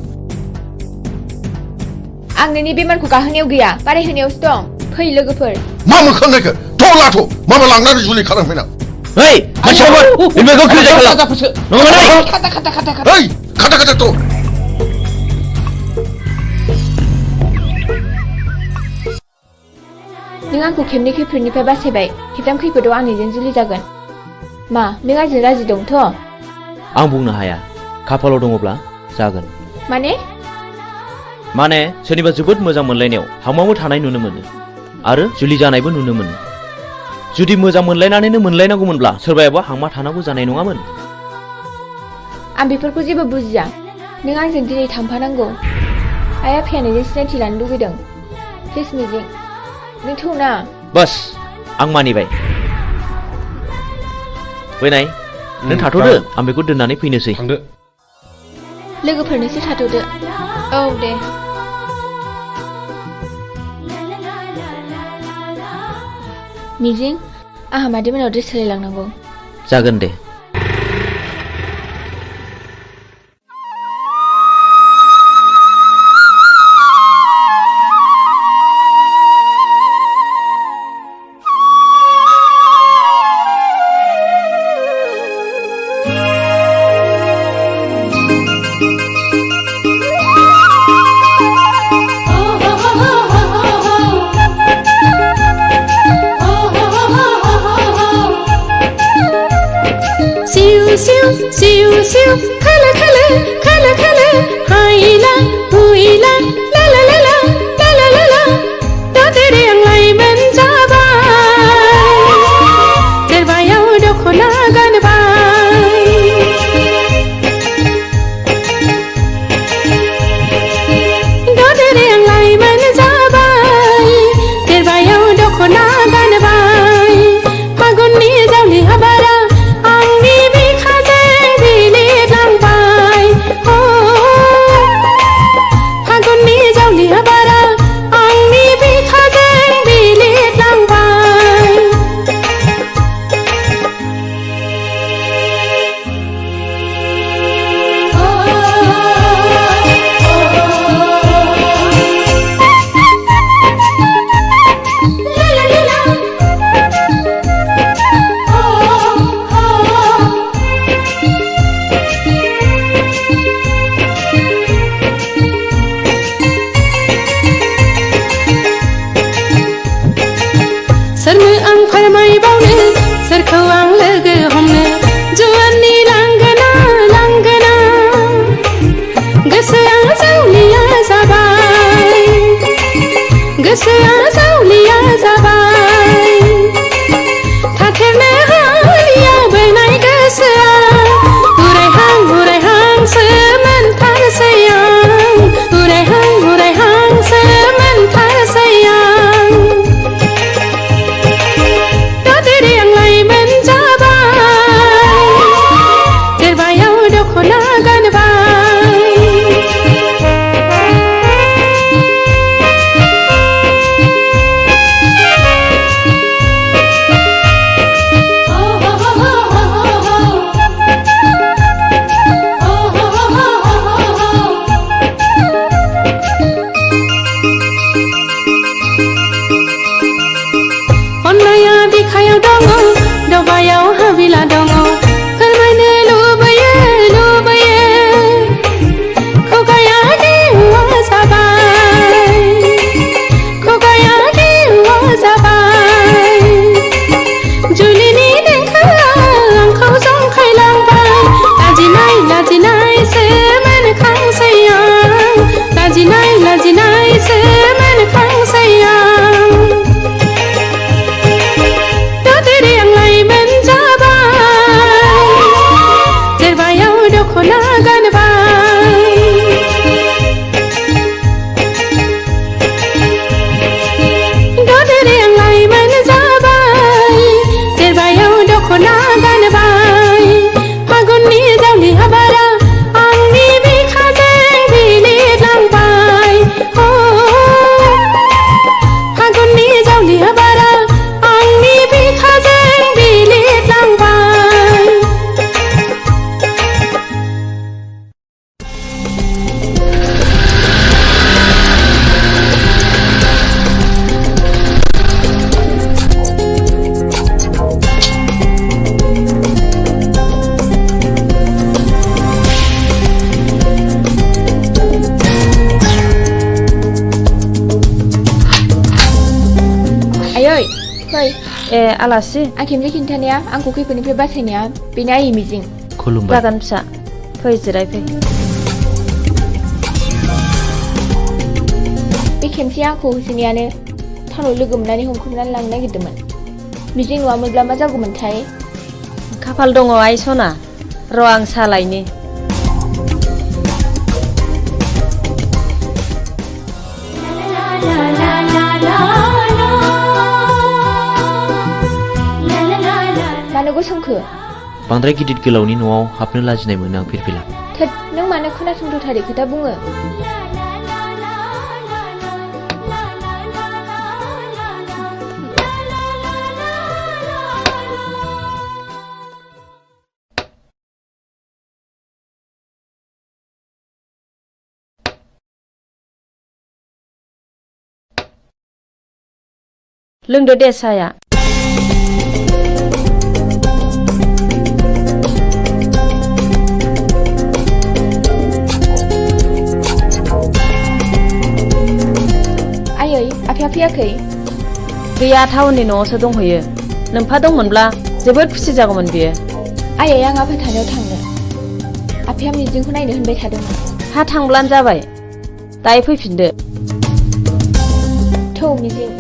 आं नोंनि बेमारखौ गाहोनायाव गैया बारायहोनायावसो दं फै लोगोफोर मा मोखांनायखो थ' लाथ' माबा लांनानै जुलि खालामफैनां खाथा थ' नों आंखौ खेबनै खैफोदनिफ्राय बासायबाय खेबथाम खैफोदाव आंनिजों जुलि जागोन मा नों आंजों राजि दंथ' आं बुंनो हाया खाफालाव दङब्ला जागोन माने सोरनिबा जोबोद मोजां मोनलायनायाव हामावो थानाय नुनो मोनो आरो जुलि जानायबो नुनो मोनो जुदि मोजां मोनलायनानैनो मोनलायनांगौमोनब्ला सोरबायाबा हामा थानांगौ जानाय नङामोन आं बेफोरखौ जेबो बुजिया नों आंजों दिनै थांफानांगौ आइ आफाया नोंजों सिनायथि लानो लुगैदों प्लिज मिजिं नों थौना बास आं मानिबाय फैनाय नों थाथ'दो आं बेखौ दोननानै फैनोसै थांदो लोगोफोरनोसो थाथ'दो औ दे मिजिं आंहा मादैमोनाव ड्रेस सोलायलांनांगौ जागोन दे सिउ सिउ खल खल खल खल हाइला हुइला ला ला ला ला ला ला ला ला दा तेरे आंलाय मोनजाबाय देरबायाव दख'ना गानबाय दा तेरे आंलाय मोनजाबाय देरबायाव दख'ना गानबाय फागुननि जावलि हाबारा सोरनो आं फोरमायबावनो सोरखौ आं लोगो हमनो जुवाननि लांगोना लांगोना गोसोआ जावलिया जाबाय गोसोआ जावलिया जाबाय थाथेरनो हालिया बोनाय गोसोआ उरायहांसो मोनथारसै आं उरायहांसो मोनथारसै आं बिखायाव दङ दबायाव हाबिला दङ फोरमायनो लुबैयो लुबैयो खुगाया देवा जाबाय खुगाया देवा जाबाय जुलिनि देंखोआ आंखौ जंखायलांबाय लाजिनायसो मोनखांसै आं लाजिनायसो मोनखांसै आं दख'ना गानबाय ददेरे आंलाय मोनजाबाय देरबायाव दख'ना गानबाय फागुननि जावलि हाबारा आंनि बिखाजों बिलिरलांबाय फागुननि जावलि हाबारा आंनि बिखाजों बिलिरलांबाय ए आलासि आं खेबसे खिन्थानाया आंखौ खैफोदनिफ्राय बासायनाया बेनो आइ मिजिं खुलुमबाय जागोन फिसा फै जिरायफै बे खेमसे आंखौ होसोनायानो टाउनाव लोगो मोननानै हमख्रुमनानै लांनो नागिरदोंमोन मिजिं नङामोनब्ला मा जागौमोनथाय खाफाल दङ आइ सना र' आं सालायनि सोंखो? बांद्राय गिदिर गोलावनि न'आव हाबनो लाजिनाय मोनो आं फिरफिला। थोद नों मानो खोनासंथारै खोथा बुङो? लोंदो दे साया। आयै आफाया फैयाखै? गैया टाउननि न'आवसो दंहैयो। नोंफा दंमोनब्ला जोबोद खुसि जागौमोन बियो। आयै आं आफा थानायाव थांनो। आफाया मिजिंखौ नायनो होनबाय थादोंमोन। हा थांब्लानो जाबाय। दायो फैफिनदो। थौ मिजिं।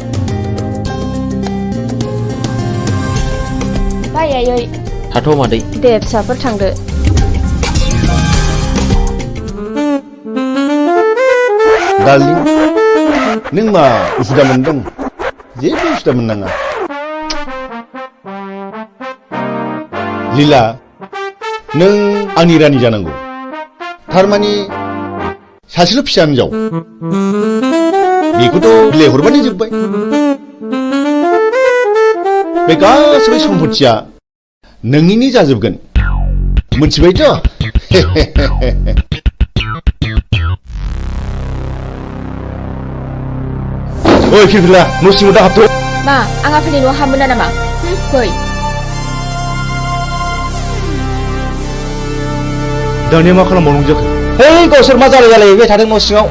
बाय आयै। थाथ' मादै। दे फिसाफोर थांदो। डार्लिं नों मा उसुदा मोनदों? जेबो उसुदा मोननाङा। लीला नों आंनि रानि जानांगौ। थारमानि सासेल' फिसा हिनजाव बेखौथ' बिलाइ हरबानो जोब्बाय। बे गासैबो सम्पथिया नोंनिनो जाजोबगोन मोनथिबायथ'? ओइ फिरफिला न' सिङाव दा हाबथ'। मा आं आफानि न'आव हाबमोना नामा? फै। दानिया मा खालामबावनांगौ जाखो? है गावसोर मा जालायबाय थादों न' सिङाव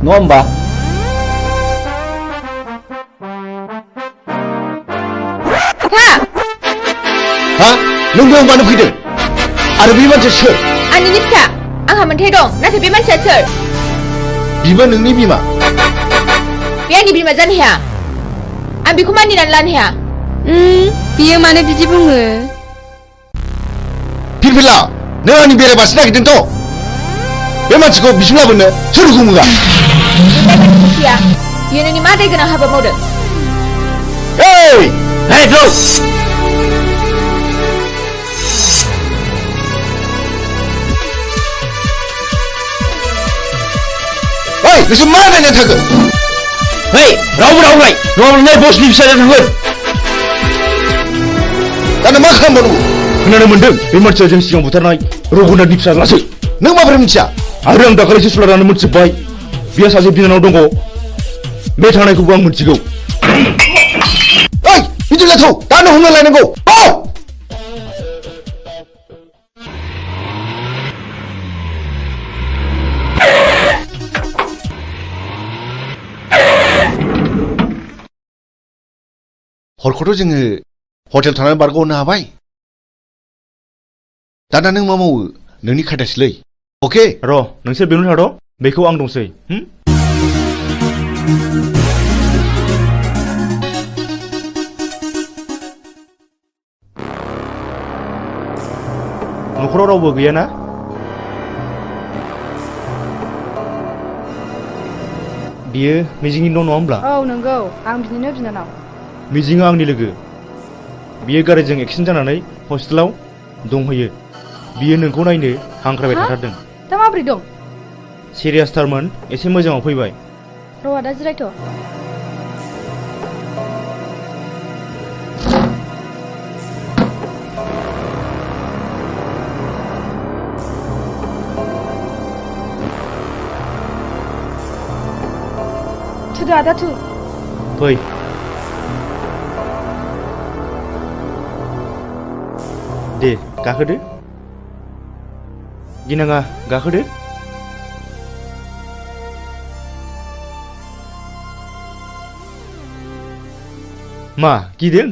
नङा होमबा? आफा! हा नों बेयाव मानो फैदों? आरो बे मानसिया सोर? आंनिनो फिसा। आंहा मोनथाय दं नाथाय बे मानसिया सोर? बिबो नोंनि बिमा। बे आंनि बिमा जानो हाया। आं बेखौ मानिनानै लानो हाया। बियो मानो बिदि बुङो? फिरफिला नों आंनि बेरायबासो नागिरदोंथ'। बे मानसिखौ बिसिम लाबोनो सोर हुकुम होआ? बियो नोंनि मा दाय गोनां हाबा मावदों? ओइ नोंसोर मा नायनानै थाखो? Hei, रावबो रावलाय नङाब्ला बसनि फिसाजों थांगोन। दाना मा खालामबावनांगौ? खोनानो मोनदों बे मानसिया जों सिगां बुथारनाय रघुनाथनि फिसाज्लासो। नों माबोरै मिथिया? आरो आं दाखालिसो सुलानानै मोनथिजोब्बाय। बिहा सासे बिनानाव दङ। बे थांनायखौबो आं मोनथिगौ। ओइ बिदिब्ला थौ दानो हमना लायनांगौ। हरखौथ' जोङो हटेल थानानै बारग'हरनो हाबाय। दाना नों मा मावो? नोंनि खायदासैलै। अके र' नोंसोर बेयावनो थाद'। बेखौ आं दंसै। न'खराव रावबो गैयाना? बियो मिजिंनि न' नङा होमब्ला? औ नंगौ आं बिनिनो बिनानाव। मिजिङा आंनि लोगो। बियो गारिजों एक्सिडेन्ट जानानै हस्पिटालाव दंहैयो। बियो नोंखौ नायनो हांख्रायबाय थाथारदों। दा माबोरै दं? सिरियासथारमोन एसे मोजाङाव फैबाय। र' दा जिरायथ'। थुदो आदा थु। फै। दे गाखोदो। गिनाङा गाखोदो। मा गिदों?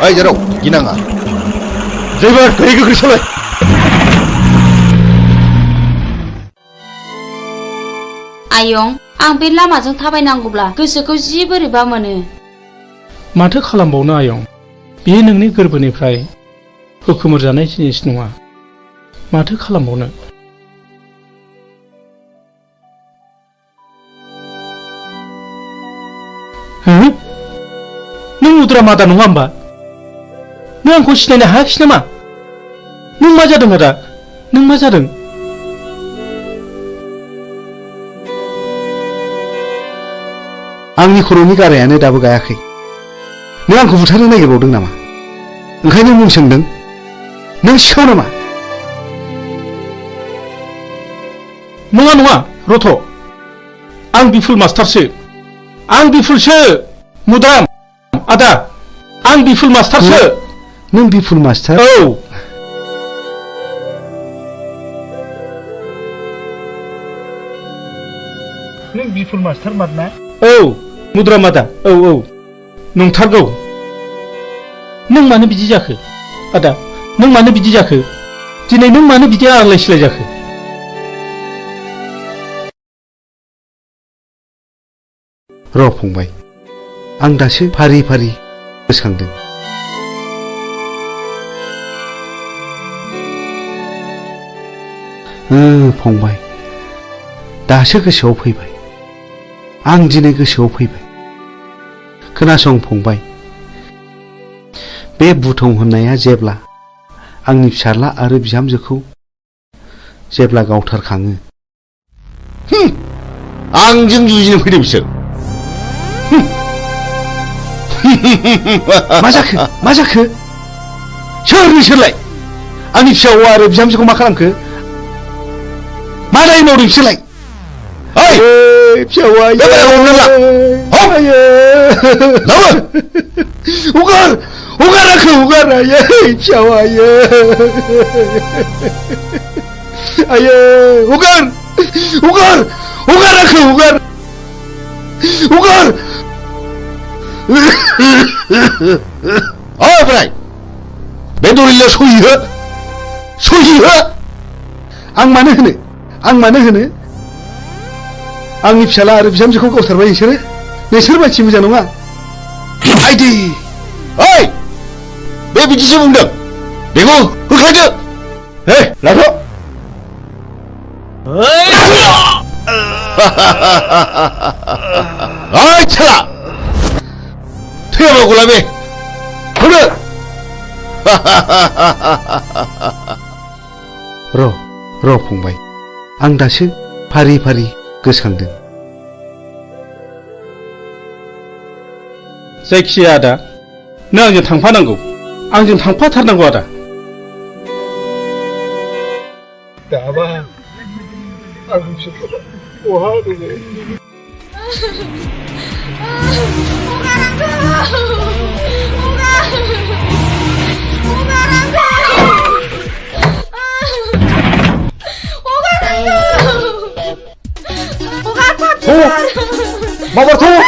ओइ जेराव गिनाङा। ड्राइभार गारि गोख्रै सालाय। आयं आं बे लामाजों थाबायनांगौब्ला गोसोखौ जि बोरैबा मोनो। माथो खालामबावनो आयं, बेयो नोंनि गोरबोनिफ्राय हुखुमोर जानाय जिनिस नङा। माथो खालामबावनो? मुद्रा मादा नङा होमबा? नों आंखौ सिनायनो हायाखिसै नामा? नों मा जादों आदा? नों मा जादों? आंनि खर'नि गारायानो दाबो गायाखै। नों आंखौ बुथारनो नागिरबावदों नामा? ओंखायनो मुं सोंदों? नों सिखाव नामा? नङा नङा रथ', आं बिफुल मास्टारसो। आं बिफुलसो मुद्राम आदा, आं बिफुल मास्टारसो। नों बिफुल मास्टार? औ। नों बिफुल मास्टार मारना? औ मुद्राम आदा, औ औ नंथारगौ। नों मानो बिदि जाखो आदा? नों मानो बिदि जाखो? दिनै नों मानो बिदि आलाय सिलाय जाखो? र' फंबाय, आं दासो फारि फारि गोसोखांदों। फंबाय, दासो गोसोआव फैबाय। आं दिनै गोसोआव फैबाय। खोनासं फंबाय, बे बुथं होननाया जेब्ला आंनि फिसाज्ला आरो बिहामजोखौ जेब्ला गावथारखाङो, आंजों जुजिनो फैदों बिसोर। मा जाखो? मा जाखो? सोर बिसोरलाय? आंनि फिसा हौवा आरो बिहामजोखौ मा खालामखो? मा दाय मावदों बिसोरलाय? फिसा हौवा हगार हगार आंखौ हगार आयै फिसा हौवा आयै हगार हगार हगार आंखौ हगार हगार। बोराय, बे दलिलाव सहि हो, सहि हो। आं मानो होनो? आं मानो होनो? आंनि फिसाला आरो बिहामजोखौ गावथारबाय नोंसोरो? नोंसोर मानसि मोजां नङा। आइदि ओइ, बे बिदिसो बुंदों। बेखौ होख्लायदो। हे लाथ'। ओइ साला, थैयाबा गलाबे होनो। र' फंबाय, आं दासो फारि फारि गोसोखांदों। जायखिजाया आदा, नों आंजों थांफानांगौ। आंजों थांफाथारनांगौ आदा। दाबा आं बिसोरखौ बहा दोनो? Mama tuh.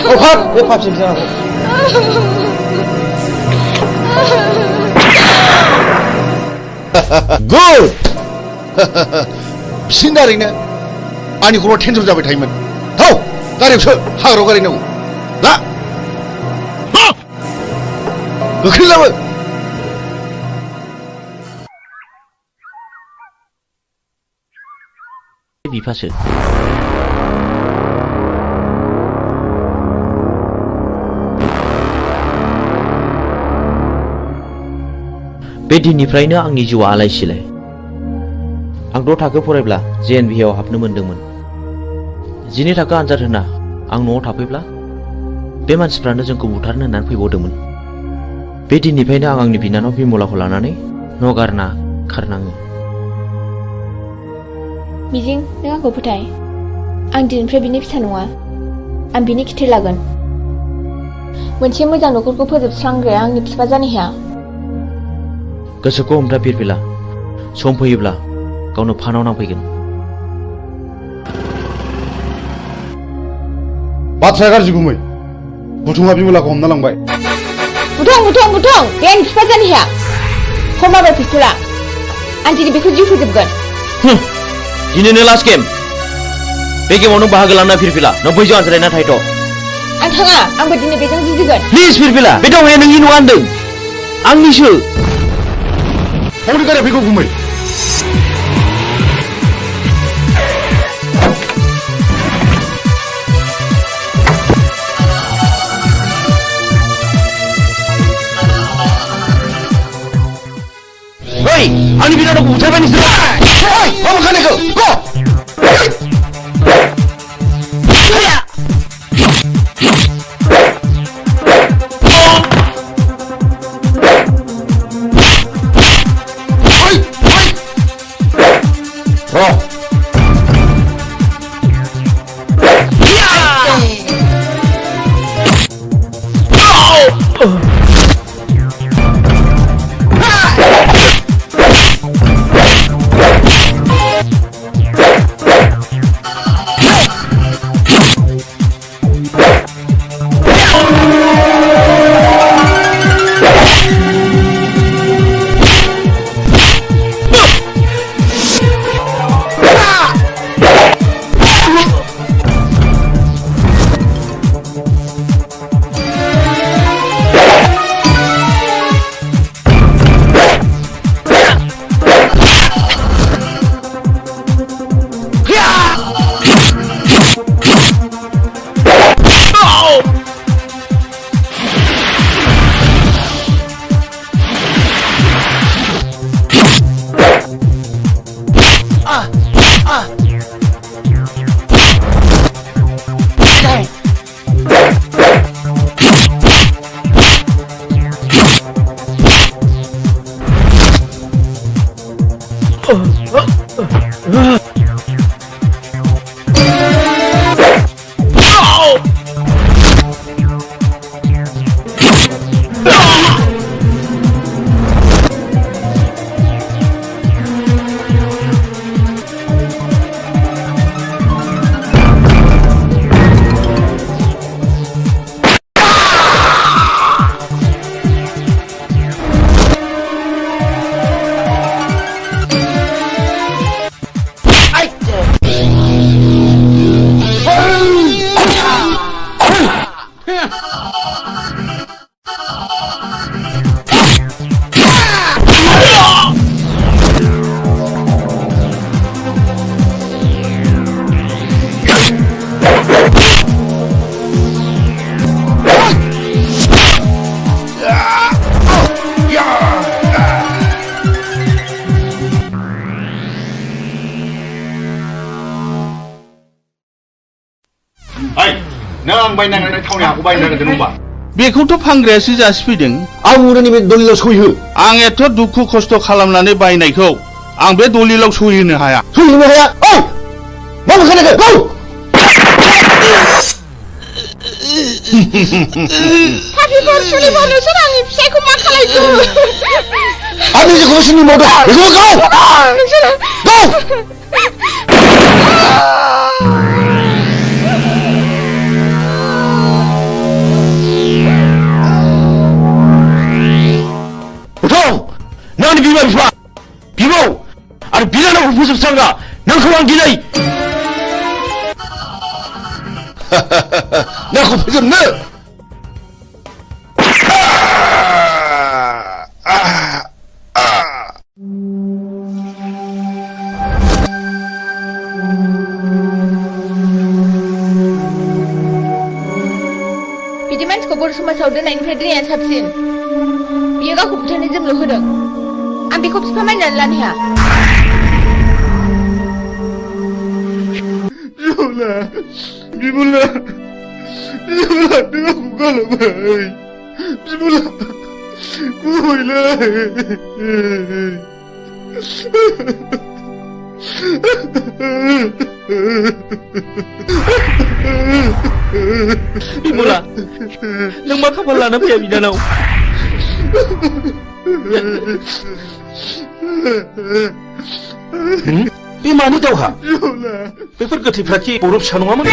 Oh, Pap, Pap sini sana. Good. 신나리네. 아니 그거 텐트로 잡을 타이면. 더 가리 없어. 하루 가리냐고. 나. 그 큰일 나면. बिफासो। बे दिननिफ्रायनो आंनि जिउआ आलाय सिलाय। आं 6 थाखो फरायब्ला JNV आव हाबनो मोनदोंमोन। 12 थाखो आनजाद होना आं न'आव थाफैब्ला बे मानसिफ्रानो जोंखौ बुथारनो होननानै फैबावदोंमोन। बे दिननिफ्रायनो आं आंनि बिनानाव बिमलाखौ लानानै न' गारना खारनाङो। मिजिं, नों आंखौ फोथाय। आं दिनैनिफ्राय बिनि फिसा नङा। आं बिनि खिथेर लागोन। मोनसे मोजां न'खरखौ फोजोबस्रांग्राया आंनि बिफा जानो हाया। गोसोखौ हमथा बिरबिला। सम फैयोब्ला गावनो फानाव नांफैगोन। बाथ्राया गाज्रि गुमै। बुथुङा बिमलाखौ हमना लांबाय। बुथुं! बे आंनि बिफा जानो हाया। हमाबाय पिस्तुला। आं दिनै बेखौ जिउ फोजोबगोन। दिनैनो लास्ट गेम। बे गेमाव नों बाहागो लाना फिरफिला। नों बैजों आनज्रायना थाहैथ'। आं थाङा। आंबो दिनै बेजों जुजिगोन। प्लिज फिरफिला। बे दावहाया नोंनि नङा होनदों। आंनिसो। हौनि गारिया फैगौ गुमै। आंनि बिनानावखौ बुथारबाय नोंसोरो मा खानायखौ बेखौथ' फानग्रायासो जासिफैदों आं उरनि बे दलिलाव सहिहो आं एथ' दुखु खस्थ' खालामनानै बायनायखौ आं बे दलिलाव सहिहोनो हाया सहिहोनो हाया ओइ मा खानायखौ पापिफोर सुलिफोर नोंसोर आंनि फिसायखौ मा खालायखो आंनि जेखौ सिनि मावदों बेखौ गाव नोंसोरो नोंनि बिमा बिफा बिबौ आरो बिनानावखौ फोजोबस्रांगा नोंखौ आं दिनै नोंखौ फोजोबनो बिदि मानसिखौ बर' समाजाव दोननायनिफ्राय दोननाया साबसिन बियो गावखौ बुथारनो जोंल' होदों आं बेखौ बिफा मानिनानै लानो हाया बिबुला बिबुला नों आंखौ गालांबाय बिबुला गहैलाय बिमला नों मा खाफाल लाना फैया बिनानाव बे मानि दावहा बेफोर गोथैफ्रा कि बर' फिसा नङामोन